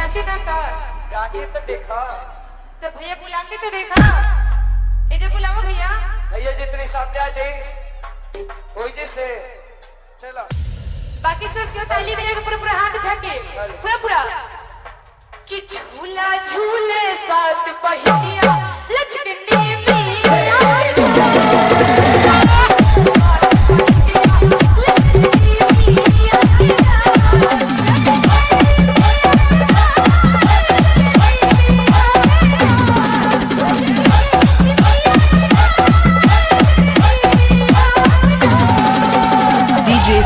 नाचे ना का गाके तो देखा तो भैया बुला के तो देखा ये जो बुलावा भैया भैया जितनी सामने आ जाए वही जैसे चलो बाकी सब क्यों ताली बजा के पूरा पूरा हाथ उठा के पूरा पूरा कि झूला झूले सास पहिया लचकनी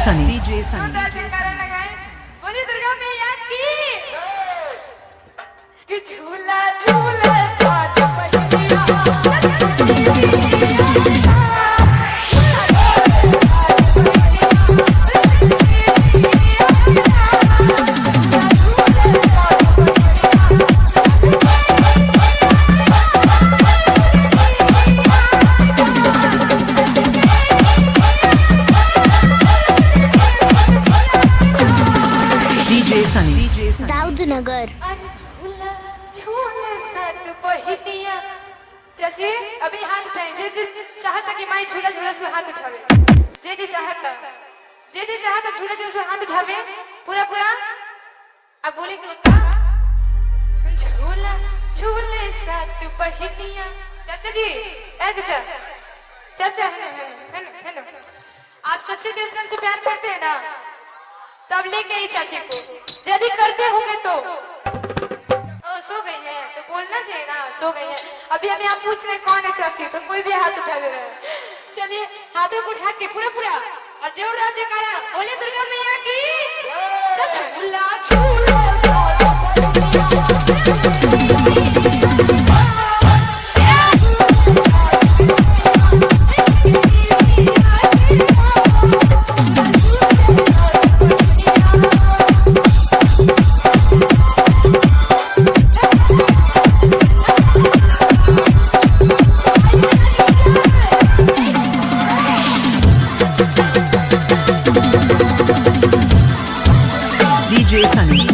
Sunny. बोली दुर्गा मैया की कि झूला झूले साथ दाऊदनगर चाची अभी हाथ उठाए जे चाहता कि माई झूला झूला से हाथ उठावे जे चाहता झूला झूला से हाथ उठावे पूरा पूरा अब बोले कि झूला झूले साथ बहिनिया चाचा जी ए चाचा है आप सच्चे दिल से हमसे प्यार करते हैं ना तब लेके आई चाची को यदि करते होंगे तो सो गई है तो बोलना चाहिए ना सो गई है अभी अभी आप पूछ रहे कौन है चाची तो कोई भी हाथ उठा दे रहा है चलिए हाथों को उठा के पूरा पूरा और जोरदार जयकारा बोले दुर्गा मैया की झूला झूला Sunny.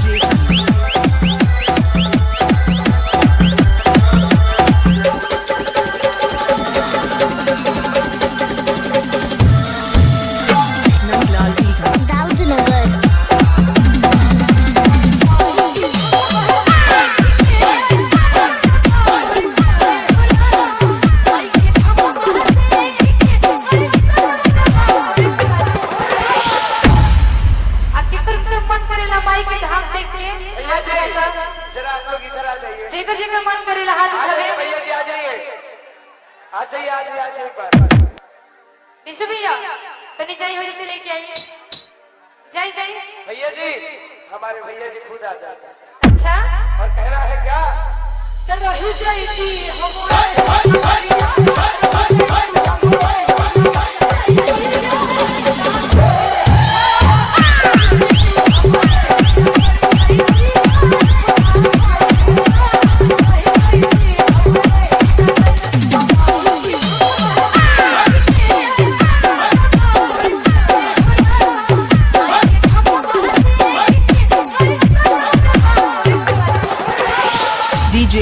भैया जी हमारे भैया जी खुद आ जाते अच्छा और कह रहा है क्या कर रही जाएगी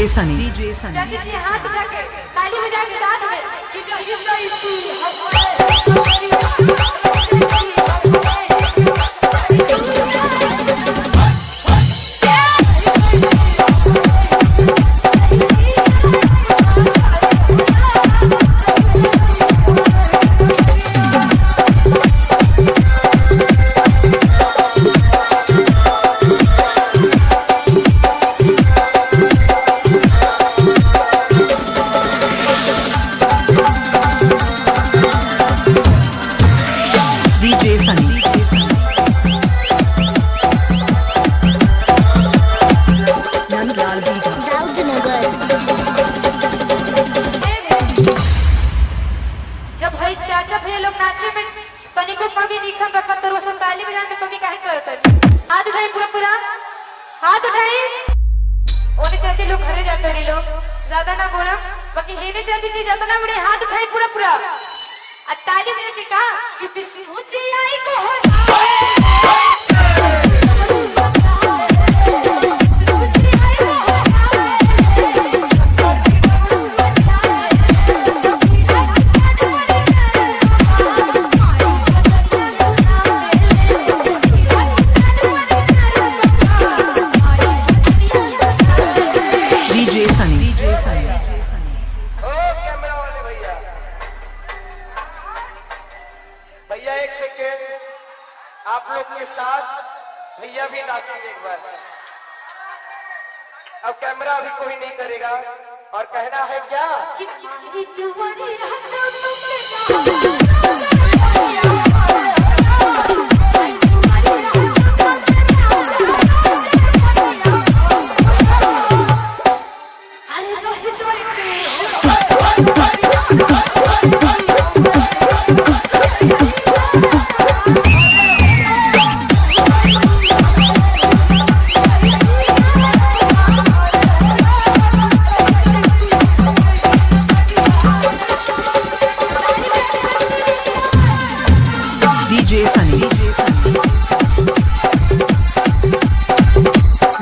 Sunny. चाची जी हाथ उठा के ताली बजा के साथ में कि रही जाएगी चाचा भैया लोग नाचे में तनिको कमी दिखन रखत तर वो सब ताली बजाने में कमी काहे करत हाथ उठाई पूरा पूरा हाथ उठाई ओने चाची लोग घरे जाते रे लोग ज्यादा ना बोला बाकी हेने चाची जी ज्यादा ना बड़े हाथ उठाई पूरा पूरा आ ताली बजा के का कि विष्णु जी आई को हो एक सेकेंड आप लोग के साथ भैया भी नाचेंगे एक बार। अब कैमरा अभी कोई नहीं करेगा और कहना है क्या कि तुम्हारी DJ Sunny.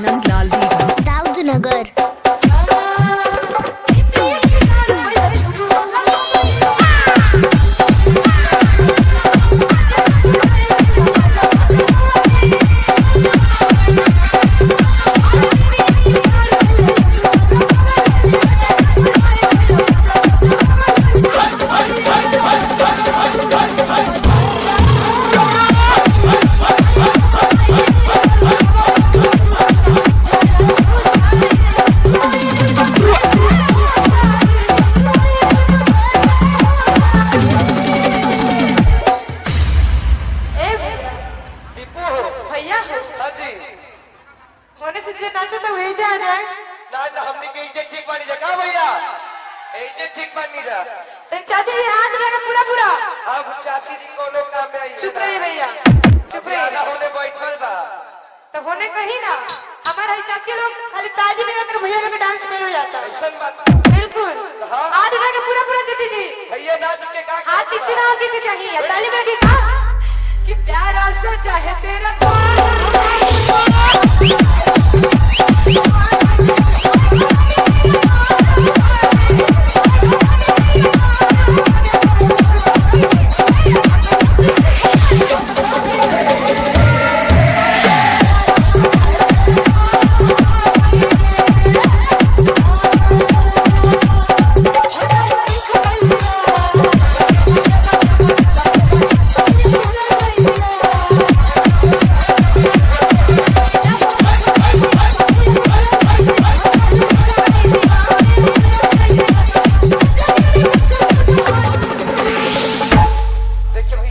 नंदलाल दीघा. दाऊदनगर. भैया हाँ जी होने से जो नाचे तो वही जा जाए ना ना हमने के इज्जत ठीक बानी जा का भैया इज्जत ठीक बानी जा तो चाची जी हाथ लगा पूरा पूरा। अब चाची जी कोनो काम में आई चुप रहिए भैया चुप ना रहिए। होने बैठल बा तो होने कहीं ना हमारे चाची लोग खाली ताली बजाकर भैया लोग डांस में हो जाता है। ऐसा बात बिल्कुल हाँ। हाथ उठा के पूरा पूरा चाची जी भैया नाच के का हाथ नीचे ना होके चाहिए ताली बजा के कहा कि प्यारा सा चाहे तेरा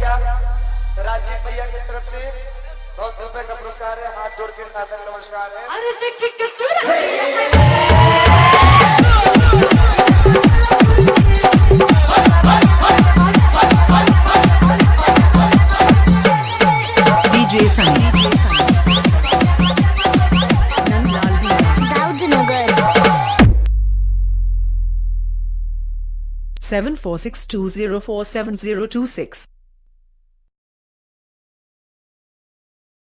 राजीव भैया की तरफ से बहुत रुपए का पुरस्कार है। हाथ जोड़ के सादर नमस्कार है। अरे देखिए किस DJ Sunny. नंदलाल दीघा. दाऊदनगर. 7462047026.